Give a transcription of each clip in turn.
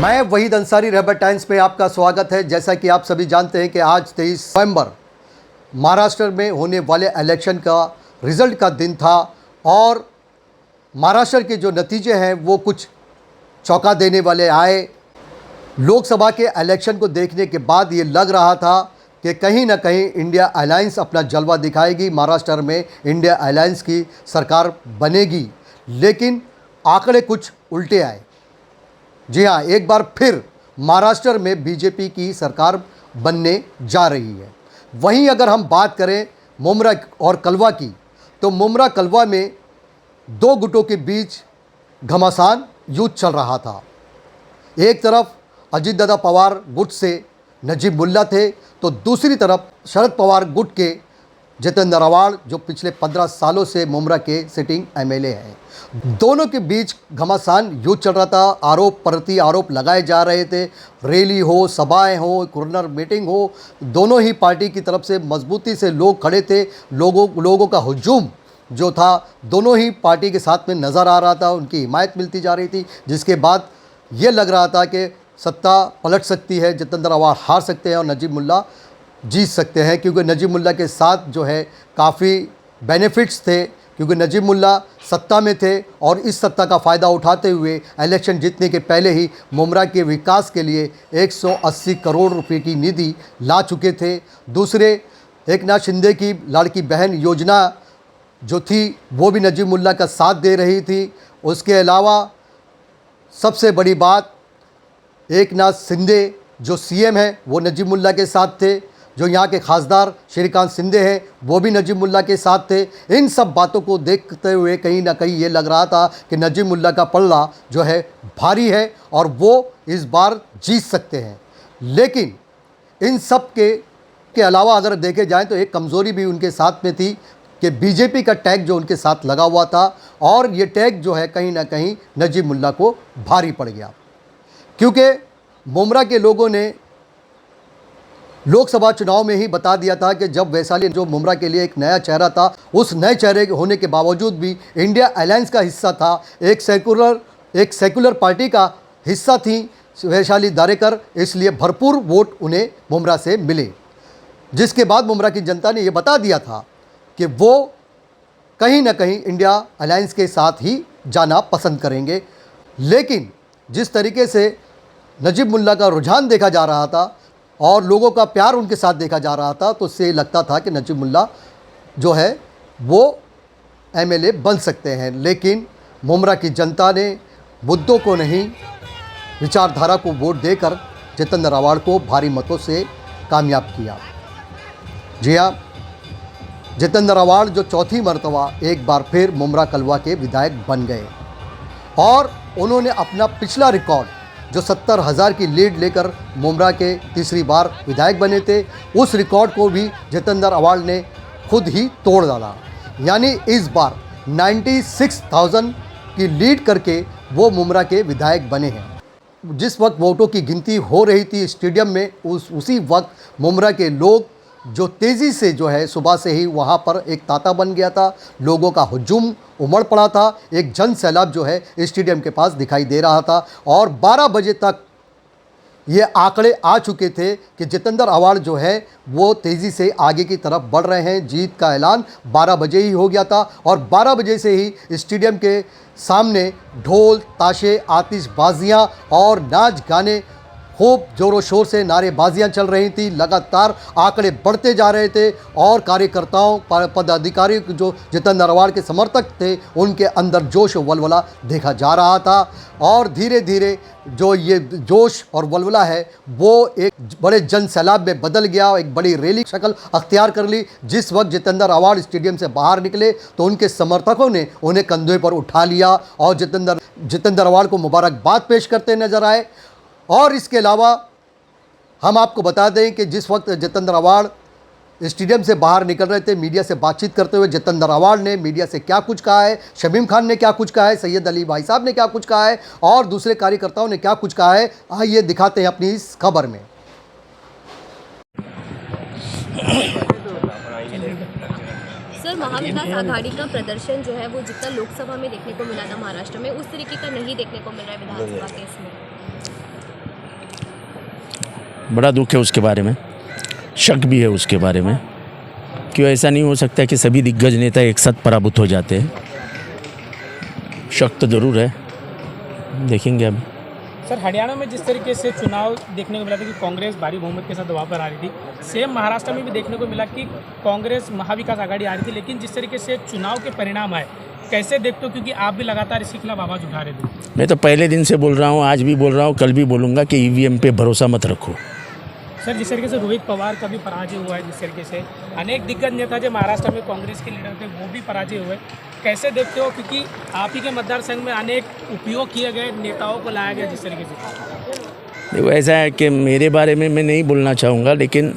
मैं वहीद अंसारी रहबर टाइम्स में आपका स्वागत है। जैसा कि आप सभी जानते हैं कि आज 23 नवंबर महाराष्ट्र में होने वाले इलेक्शन का रिज़ल्ट का दिन था और महाराष्ट्र के जो नतीजे हैं वो कुछ चौंका देने वाले आए। लोकसभा के इलेक्शन को देखने के बाद ये लग रहा था कि कहीं ना कहीं इंडिया अलायंस अपना जलवा दिखाएगी, महाराष्ट्र में इंडिया अलायंस की सरकार बनेगी, लेकिन आंकड़े कुछ उल्टे आए। जी हाँ, एक बार फिर महाराष्ट्र में बीजेपी की सरकार बनने जा रही है। वहीं अगर हम बात करें मुमरा और कलवा की, तो मुमरा कलवा में दो गुटों के बीच घमासान युद्ध चल रहा था। एक तरफ अजीत दादा पवार गुट से नजीब मुल्ला थे, तो दूसरी तरफ शरद पवार गुट के जितेंद्र आव्हाड जो पिछले 15 सालों से मुमरा के सिटिंग एमएलए हैं। दोनों के बीच घमासान युद्ध चल रहा था। आरोप प्रति आरोप लगाए जा रहे थे। रैली हो, सभाएं हो, कॉर्नर मीटिंग हो, दोनों ही पार्टी की तरफ से मजबूती से लोग खड़े थे। लोगों का हुजूम जो था दोनों ही पार्टी के साथ में नज़र आ रहा था, उनकी हिमायत मिलती जा रही थी, जिसके बाद ये लग रहा था कि सत्ता पलट सकती है, जितेंद्र आव्हाड हार सकते हैं और नजीब मुल्ला जीत सकते हैं, क्योंकि नजीब मुल्ला के साथ जो है काफ़ी बेनिफिट्स थे, क्योंकि नजीब मुल्ला सत्ता में थे और इस सत्ता का फ़ायदा उठाते हुए इलेक्शन जीतने के पहले ही मुमरा के विकास के लिए 180 करोड़ रुपए की निधि ला चुके थे। दूसरे, एकनाथ शिंदे की लाड़की बहन योजना जो थी वो भी नजीब मुल्ला का साथ दे रही थी। उसके अलावा सबसे बड़ी बात, एकनाथ शिंदे जो सीएम है वो नजीब मुल्ला के साथ थे, जो यहाँ के खासदार श्रीकांत शिंदे हैं वो भी नजीब मुल्ला के साथ थे। इन सब बातों को देखते हुए कहीं ना कहीं ये लग रहा था कि नजीब मुल्ला का पल्ला जो है भारी है और वो इस बार जीत सकते हैं। लेकिन इन सब के अलावा अगर देखे जाएं तो एक कमज़ोरी भी उनके साथ में थी कि बीजेपी का टैग जो उनके साथ लगा हुआ था, और ये टैग जो है कहीं ना कहीं नजीब मुल्ला को भारी पड़ गया, क्योंकि मुमरा के लोगों ने लोकसभा चुनाव में ही बता दिया था कि जब वैशाली जो मुमरा के लिए एक नया चेहरा था, उस नए चेहरे होने के बावजूद भी इंडिया अलायंस का हिस्सा था, एक सेकुलर पार्टी का हिस्सा थी वैशाली दारेकर, इसलिए भरपूर वोट उन्हें मुमरा से मिले। जिसके बाद मुमरा की जनता ने ये बता दिया था कि वो कहीं ना कहीं इंडिया अलायंस के साथ ही जाना पसंद करेंगे। लेकिन जिस तरीके से नजीब मुल्ला का रुझान देखा जा रहा था और लोगों का प्यार उनके साथ देखा जा रहा था, तो उससे लगता था कि नजीब मुल्ला जो है वो एमएलए बन सकते हैं। लेकिन मुमरा की जनता ने मुद्दों को नहीं, विचारधारा को वोट देकर जितेंद्र आव्हाड को भारी मतों से कामयाब किया। जी हाँ, जितेंद्र आव्हाड जो चौथी मरतबा एक बार फिर मुमरा कलवा के विधायक बन गए और उन्होंने अपना पिछला रिकॉर्ड जो 70,000 की लीड लेकर मुमरा के तीसरी बार विधायक बने थे, उस रिकॉर्ड को भी जितेंद्र आव्हाड ने खुद ही तोड़ डाला। यानी इस बार 96,000 की लीड करके वो मुमरा के विधायक बने हैं। जिस वक्त वोटों की गिनती हो रही थी स्टेडियम में, उसी वक्त मुमरा के लोग जो तेज़ी से जो है सुबह से ही वहाँ पर एक तांता बन गया था, लोगों का हुजूम उमड़ पड़ा था, एक जन सैलाब जो है स्टेडियम के पास दिखाई दे रहा था। और 12 बजे तक ये आंकड़े आ चुके थे कि जितेंद्र आव्हाड जो है वो तेज़ी से आगे की तरफ बढ़ रहे हैं। जीत का ऐलान 12 बजे ही हो गया था और 12 बजे से ही स्टेडियम के सामने ढोल, ताशे, आतिशबाजियाँ और नाच गाने, खूब ज़ोरों शोर से नारेबाजियां चल रही थी। लगातार आंकड़े बढ़ते जा रहे थे और कार्यकर्ताओं, पदाधिकारी जो जितेंद्र आव्हाड के समर्थक थे, उनके अंदर जोश और वलवला देखा जा रहा था। और धीरे धीरे जो ये जोश और वलवला है वो एक बड़े जन सैलाब में बदल गया, एक बड़ी रैली शक्ल अख्तियार कर ली। जिस वक्त जितेंद्र आव्हाड स्टेडियम से बाहर निकले तो उनके समर्थकों ने उन्हें कंधे पर उठा लिया और जितेंद्र आव्हाड को मुबारकबाद पेश करते नजर आए। और इसके अलावा हम आपको बता दें कि जिस वक्त जितेंद्र आव्हाड स्टेडियम से बाहर निकल रहे थे, मीडिया से बातचीत करते हुए जितेंद्र आव्हाड ने मीडिया से क्या कुछ कहा है, शमीम खान ने क्या कुछ कहा है, सैयद अली भाई साहब ने क्या कुछ कहा है और दूसरे कार्यकर्ताओं ने क्या कुछ कहा है, आइए दिखाते हैं अपनी इस खबर में। सर, महाविकास आघाड़ी का प्रदर्शन जो है वो जितना लोकसभा में देखने को मिला था महाराष्ट्र में, उस तरीके का नहीं देखने को मिल रहा है विधानसभा के इसमें। बड़ा दुख है उसके बारे में, शक भी है उसके बारे में। क्यों ऐसा नहीं हो सकता कि सभी दिग्गज नेता एक साथ पराभूत हो जाते हैं। शक तो ज़रूर है, देखेंगे अभी। सर, हरियाणा में जिस तरीके से चुनाव देखने को मिला था कि कांग्रेस भारी बहुमत के साथ दबाव पर आ रही थी, सेम महाराष्ट्र में भी देखने को मिला कि कांग्रेस महाविकास आघाड़ी आ रही थी, लेकिन जिस तरीके से चुनाव के परिणाम आए, कैसे देखते हो? क्योंकि आप भी लगातार इसी खिलाफ आवाज़ उठा रहे थे। मैं तो पहले दिन से बोल रहा हूँ, आज भी बोल रहा हूँ, कल भी बोलूँगा कि ईवीएम पे भरोसा मत रखो। सर, जिस तरीके से रोहित पवार का भी पराजय हुआ है, जिस तरीके से अनेक दिग्गज नेता जो महाराष्ट्र में कांग्रेस के लीडर थे वो भी पराजय हुए, कैसे देखते हो? क्योंकि आप ही के मतदार संघ में अनेक उपयोग किए गए नेताओं को लाया गया जिस तरीके से। देखो, ऐसा है कि मेरे बारे में मैं नहीं बोलना चाहूँगा, लेकिन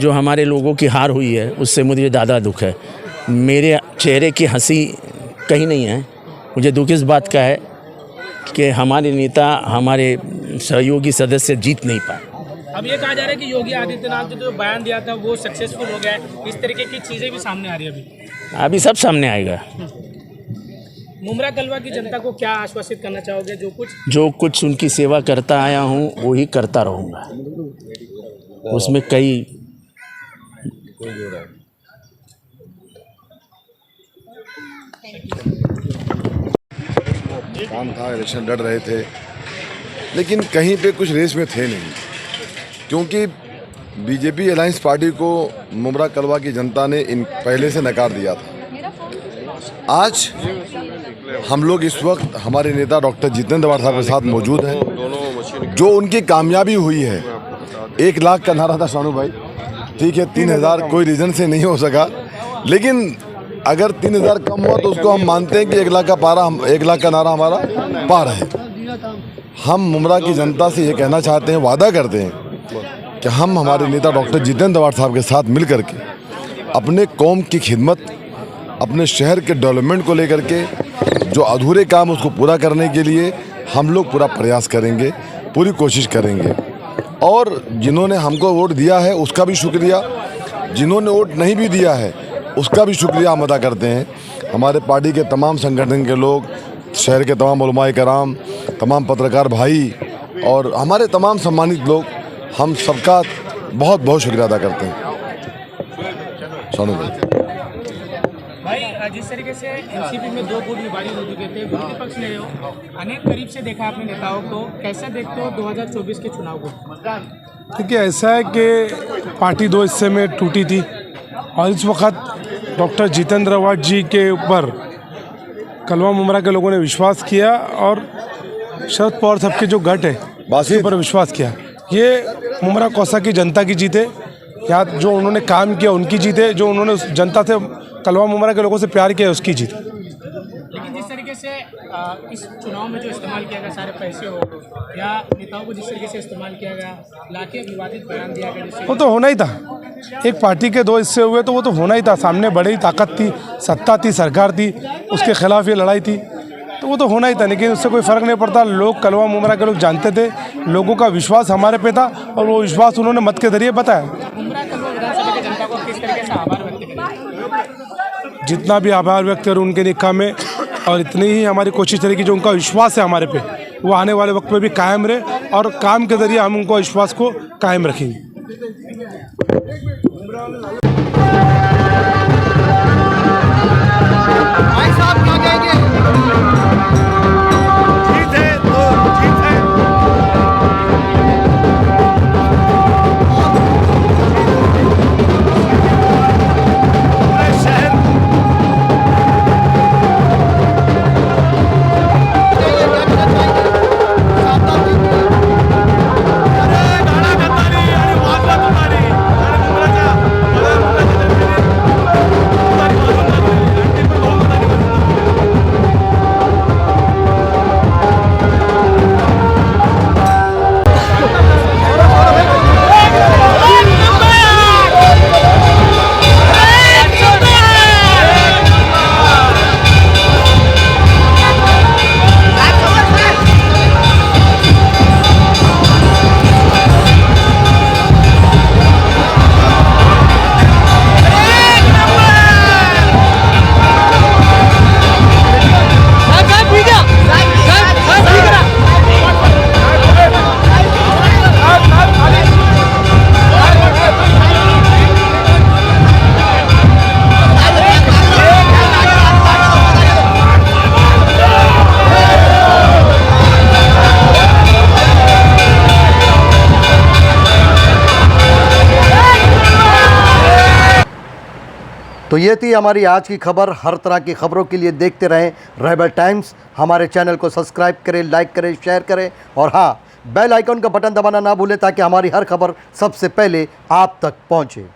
जो हमारे लोगों की हार हुई है उससे मुझे ज़्यादा दुख है। मेरे चेहरे की हंसी कहीं नहीं है। मुझे दुख इस बात का है कि हमारे नेता, हमारे सहयोगी सदस्य जीत नहीं पाए। अब ये कहा जा रहा है कि योगी आदित्यनाथ जो बयान दिया था वो सक्सेसफुल हो गया है, इस तरीके की चीज़ें भी सामने आ रही है। अभी सब सामने आएगा। मुमरा कलवा की जनता को क्या आश्वासित करना चाहोगे? जो कुछ उनकी सेवा करता आया हूँ वो ही करता रहूँगा, उसमें कई काम था, इलेक्शन लड़ रहे थे, लेकिन कहीं पे कुछ रेस में थे नहीं, क्योंकि बीजेपी अलायंस पार्टी को मुमरा कलवा की जनता ने पहले से नकार दिया था। आज हम लोग इस वक्त हमारे नेता डॉक्टर जितेंद्र वाड़ साहब के साथ मौजूद हैं। जो उनकी कामयाबी हुई है, 1 लाख का नारा था शानू भाई, ठीक है, 3000 कोई रीजन से नहीं हो सका, लेकिन अगर 3000 कम हुआ तो उसको हम मानते हैं कि 1 लाख का नारा हमारा पार है। हम मुमरा की जनता से ये कहना चाहते हैं, वादा करते हैं कि हम हमारे नेता डॉक्टर जितेंद्र वाड़ साहब के साथ मिल कर के अपने कौम की खिदमत, अपने शहर के डेवलपमेंट को लेकर के जो अधूरे काम उसको पूरा करने के लिए हम लोग पूरा प्रयास करेंगे, पूरी कोशिश करेंगे। और जिन्होंने हमको वोट दिया है उसका भी शुक्रिया, जिन्होंने वोट नहीं भी दिया है उसका भी शुक्रिया हम अदा करते हैं। हमारे पार्टी के तमाम संगठन के लोग, शहर के तमाम उलमाए कराम, तमाम पत्रकार भाई और हमारे तमाम सम्मानित लोग, हम सबका बहुत बहुत शुक्रिया अदा करते हैं। सोनू भाई, जिस तरीके से एनसीपी में 2 गुट विभाजित हो चुके थे, विरोधी पक्ष ने अनेक करीब से देखा अपने नेताओं को, कैसे देखते हो 2024 के चुनाव को? देखिए, ऐसा है कि पार्टी 2 हिस्से में टूटी थी और इस वक्त डॉक्टर जितेंद्र वाड़ जी के ऊपर कलवा मुमरा के लोगों ने विश्वास किया और शरद पवार साहब के जो गट है उसके ऊपर विश्वास किया। ये मुमरा कौसा की जनता की जीत है, या जो उन्होंने काम किया उनकी जीत है, जो उन्होंने उस जनता से, कलवा मुमरा के लोगों से प्यार किया उसकी जीत। लेकिन जिस तरीके से इस चुनाव में जो इस्तेमाल किया गया सारे पैसे हो या नेताओं को जिस तरीके से इस्तेमाल किया गया, लाके विवादित बयान दिया गया, वो तो होना ही था। एक पार्टी के 2 हिस्से हुए तो वो तो होना ही था। सामने बड़ी ताकत थी, सत्ता थी, सरकार थी, उसके खिलाफ ये लड़ाई थी, तो वो तो होना ही था। लेकिन उससे कोई फ़र्क नहीं पड़ता। लोग, कलवा मुमरा के लोग जानते थे, लोगों का विश्वास हमारे पे था और वो विश्वास उन्होंने मत के जरिए बताया। जितना भी आभार व्यक्त करूँ उनके निकाह में, और इतनी ही हमारी कोशिश रहेगी जो उनका विश्वास है हमारे पे वो आने वाले वक्त में भी कायम रहे, और काम के जरिए हम उनको विश्वास को कायम रखेंगे। भाई साहब क्या कहेंगे? जीत है तो जीत है। पूरे शहर अरे गाड़ा गद्दारी आणि वाजला तुतारी आणि मुंबईच्या तो ये थी हमारी आज की खबर। हर तरह की खबरों के लिए देखते रहें रहबर टाइम्स। हमारे चैनल को सब्सक्राइब करें, लाइक करें, शेयर करें और हाँ, बेल आइकन का बटन दबाना ना भूलें ताकि हमारी हर खबर सबसे पहले आप तक पहुंचे।